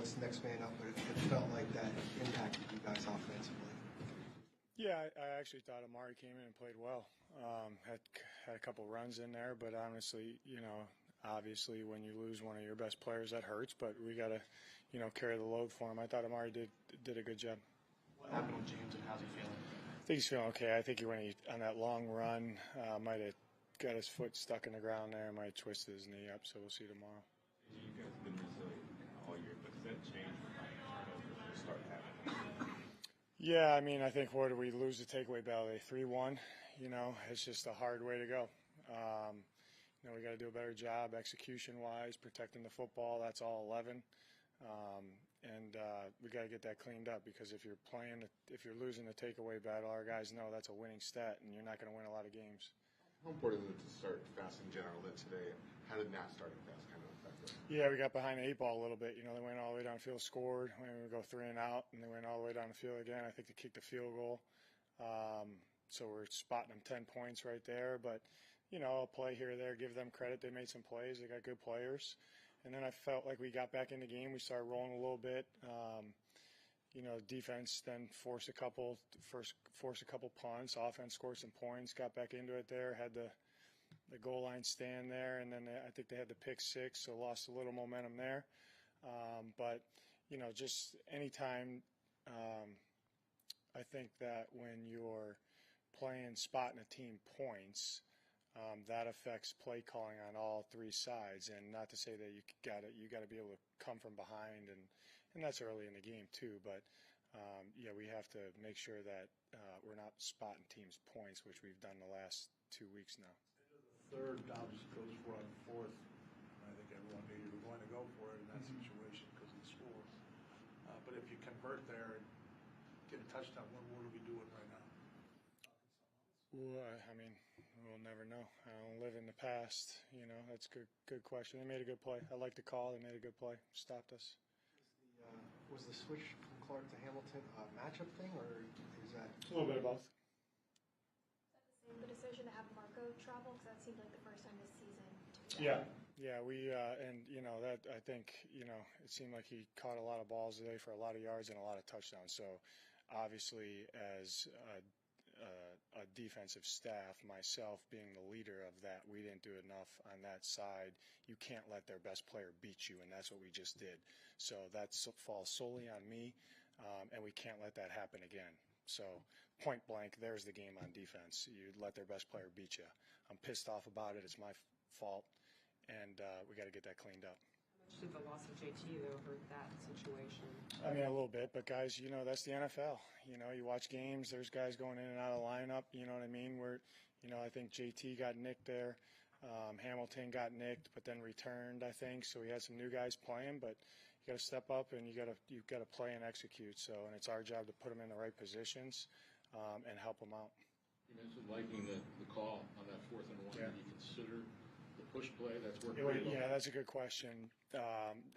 it's next man up, but it felt like that impacted you guys offensively. Yeah, I actually thought Amari came in and played well. Had a couple runs in there, but honestly, obviously when you lose one of your best players, that hurts. But we got to, carry the load for him. I thought Amari did a good job. What happened with James and how's he feeling? I think he's feeling okay. I think on that long run, might have got his foot stuck in the ground there, might have twisted his knee up. So we'll see tomorrow. You guys have been resilient all year, but does that change when turnovers start happening? Yeah, I think what did we lose the takeaway battle? 3-1. It's just a hard way to go. We got to do a better job execution-wise, protecting the football. That's all 11. And we got to get that cleaned up because if you're losing the takeaway battle, our guys know that's a winning stat, and you're not going to win a lot of games. How important is it to start fast in general than today? How did not starting fast kind of affect us? Yeah, we got behind the 8 ball a little bit. They went all the way downfield, scored. We go 3 and out, and they went all the way down the field again. I think they kicked the field goal. So we're spotting them 10 points right there. But, a play here or there, give them credit. They made some plays. They got good players. And then I felt like we got back in the game. We started rolling a little bit. Defense then forced a couple punts. Offense scored some points, got back into it there, had the goal line stand there, and then I think they had the pick 6, so lost a little momentum there. But, just anytime I think that when you're playing spotting a team points, that affects play calling on all 3 sides. And not to say that you got to be able to come from behind, and that's early in the game too. But we have to make sure that we're not spotting teams' points, which we've done the last 2 weeks now. Third, Dobbs goes for on 4th. I think everyone knew you were going to go for it in that situation because he scores. But if you convert there and get a touchdown, what are we doing right now? Well, we'll never know. I don't live in the past. That's a good question. They made a good play. I like the call. They made a good play. Stopped us. Was the switch from Clark to Hamilton a matchup thing, or is that a little bit of both? The decision to have Marco travel, because that seemed like the first time this season. Yeah. We that I think it seemed like he caught a lot of balls today for a lot of yards and a lot of touchdowns. So obviously, as a defensive staff, myself being the leader of that, we didn't do enough on that side. You can't let their best player beat you, and that's what we just did. So that falls solely on me, and we can't let that happen again. So point blank, there's the game on defense. You let their best player beat you. I'm pissed off about it. It's my fault, and we got to get that cleaned up. How much did the loss of JT, though, hurt that situation? A little bit, but guys, that's the NFL. You watch games, there's guys going in and out of the lineup, you know what I mean? Where, I think JT got nicked there. Hamilton got nicked, but then returned, I think. So we had some new guys playing, but you got to step up and you got to play and execute. And it's our job to put them in the right positions and help them out. You mentioned liking the call on that 4th and 1. Yeah. Did you consider the push play? That's working really well. Yeah, that's a good question,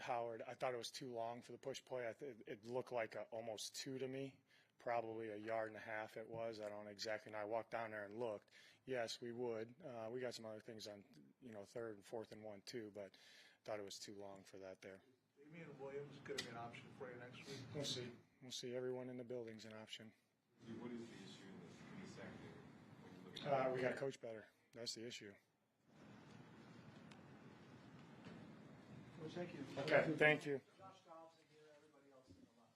Howard. I thought it was too long for the push play. It looked like almost 2 to me. Probably 1.5 yards it was. I don't exactly know. I walked down there and looked. Yes, we would. We got some other things on, 3rd and 4th and 1 too, but thought it was too long for that there. Damian Williams going to be an option for you next week? We'll see. We'll see. Everyone in the building's an option. What is the issue in the secondary when you look at we got to coach better. That's the issue. Well, thank you. Okay, thank you. Josh Dobbs in here, everybody else in the left.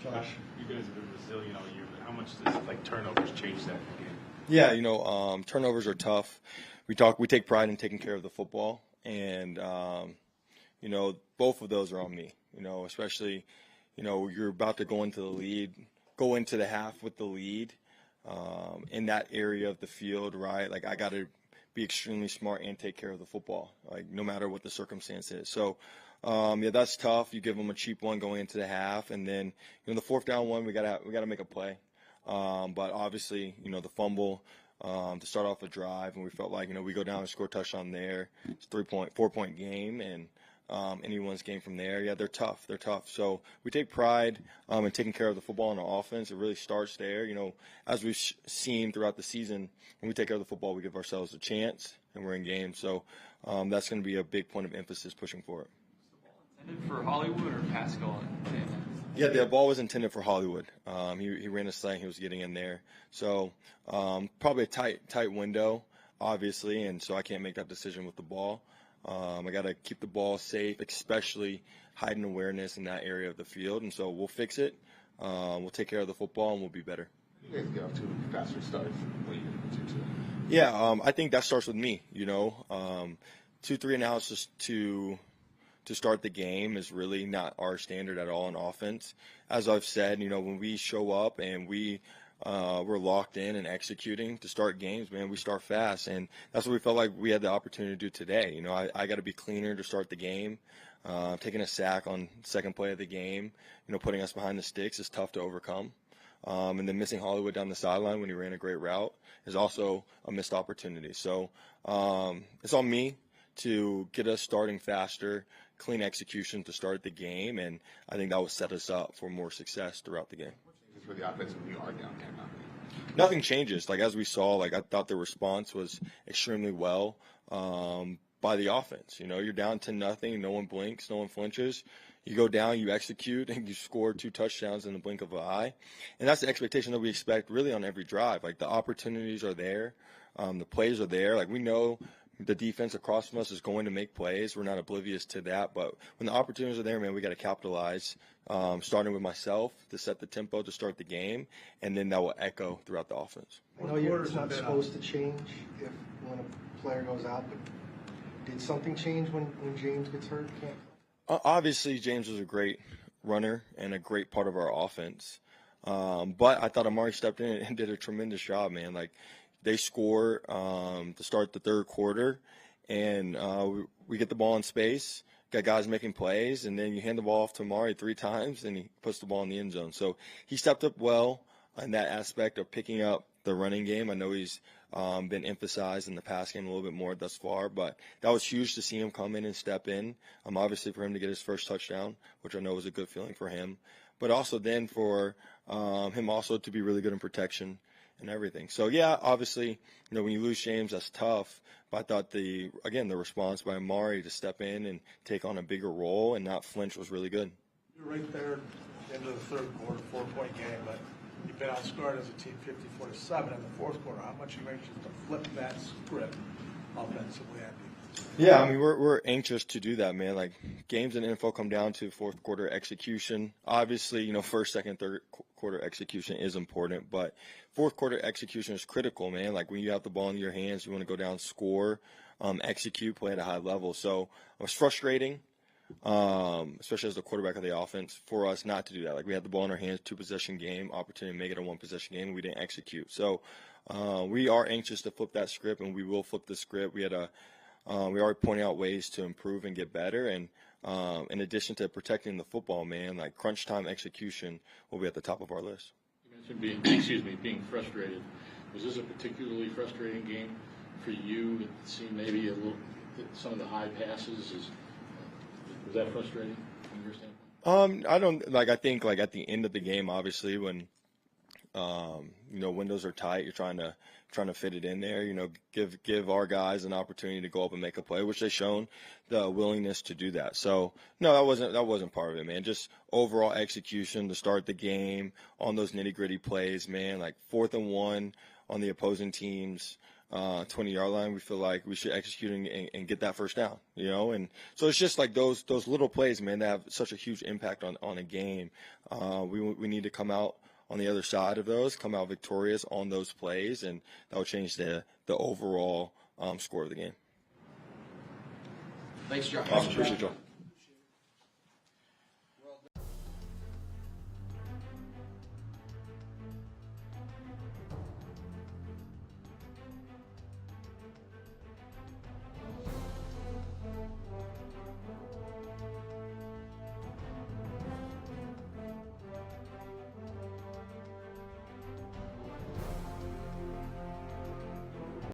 Josh. You guys have been resilient all year, but how much does turnovers change that game? Yeah, turnovers are tough. We take pride in taking care of the football, and both of those are on me. Especially, you're about to go into the half with the lead in that area of the field, right? Like I got to be extremely smart and take care of the football, like no matter what the circumstance is. So, that's tough. You give them a cheap one going into the half, and then the fourth down one, we gotta make a play. But obviously, the fumble to start off a drive, and we felt like we go down and score a touchdown there. It's a 4-point game, and anyone's game from there. Yeah, they're tough. So we take pride in taking care of the football on the offense. It really starts there. As we've seen throughout the season, when we take care of the football, we give ourselves a chance, and we're in games. So that's going to be a big point of emphasis pushing forward. Intended for Hollywood or Pascal? Yeah, the ball was intended for Hollywood. He ran a slant. He was getting in there. So probably a tight window, obviously, and so I can't make that decision with the ball. I got to keep the ball safe, especially hiding awareness in that area of the field. And so we'll fix it. We'll take care of the football, and we'll be better. You guys get off to faster starts than you did today. Yeah, I think that starts with me. 2-3 analysis to start the game is really not our standard at all in offense. As I've said, when we show up and we're locked in and executing to start games, man, we start fast. And that's what we felt like we had the opportunity to do today. I got to be cleaner to start the game. Taking a sack on second play of the game, putting us behind the sticks is tough to overcome. And then missing Hollywood down the sideline when he ran a great route is also a missed opportunity. So it's on me to get us starting faster, clean execution to start the game, and I think that will set us up for more success throughout the game. For the offense when you are down 10-0? Nothing changes. As we saw, I thought the response was extremely well by the offense. You're down 10-0, no one blinks, no one flinches. You go down, you execute, and you score 2 touchdowns in the blink of an eye. And that's the expectation that we expect really on every drive. The opportunities are there. The plays are there. We know the defense across from us is going to make plays. We're not oblivious to that. But when the opportunities are there, man, we got to capitalize, starting with myself to set the tempo to start the game, and then that will echo throughout the offense. I know it's not supposed to change when a player goes out, but did something change when James gets hurt? Obviously, James was a great runner and a great part of our offense. But I thought Amari stepped in and did a tremendous job, man. They score to start the third quarter, and we get the ball in space, got guys making plays, and then you hand the ball off to Amari 3 times, and he puts the ball in the end zone. So he stepped up well in that aspect of picking up the running game. I know he's been emphasized in the pass game a little bit more thus far, but that was huge to see him come in and step in. Obviously for him to get his first touchdown, which I know was a good feeling for him, but also then for him also to be really good in protection and everything. So, yeah, obviously, when you lose James, that's tough. But I thought the response by Amari to step in and take on a bigger role and not flinch was really good. You're right there into the third quarter, 4-point game, but you've been outscored as a team 54-7 in the fourth quarter. How much are you anxious to flip that script offensively and defensively? Yeah, we're anxious to do that, man. Games in the NFL come down to fourth quarter execution. Obviously, first, second, third quarter execution is important, but fourth quarter execution is critical, man. When you have the ball in your hands, you want to go down, score, execute, play at a high level. So it was frustrating, especially as the quarterback of the offense, for us not to do that. We had the ball in our hands, 2-possession game, opportunity to make it a 1-possession game, and we didn't execute. So we are anxious to flip that script, and we will flip the script. We are pointing out ways to improve and get better, and in addition to protecting the football, man, crunch time execution will be at the top of our list. You mentioned being frustrated. Was this a particularly frustrating game for you? It seemed maybe some of the high passes. Was that frustrating from your standpoint? I don't I think at the end of the game, obviously, when windows are tight, you're trying to fit it in there. Give our guys an opportunity to go up and make a play, which they've shown the willingness to do that. So no, that wasn't part of it, man. Just overall execution to start the game on those nitty gritty plays, man. 4th and 1 on the opposing team's 20-yard line, we feel like we should execute and get that first down, you know? And so it's just like those little plays, man, that have such a huge impact on a game. We need to come out on the other side of those, come out victorious on those plays, and that will change the overall score of the game. Thanks, Josh. Awesome. Appreciate you.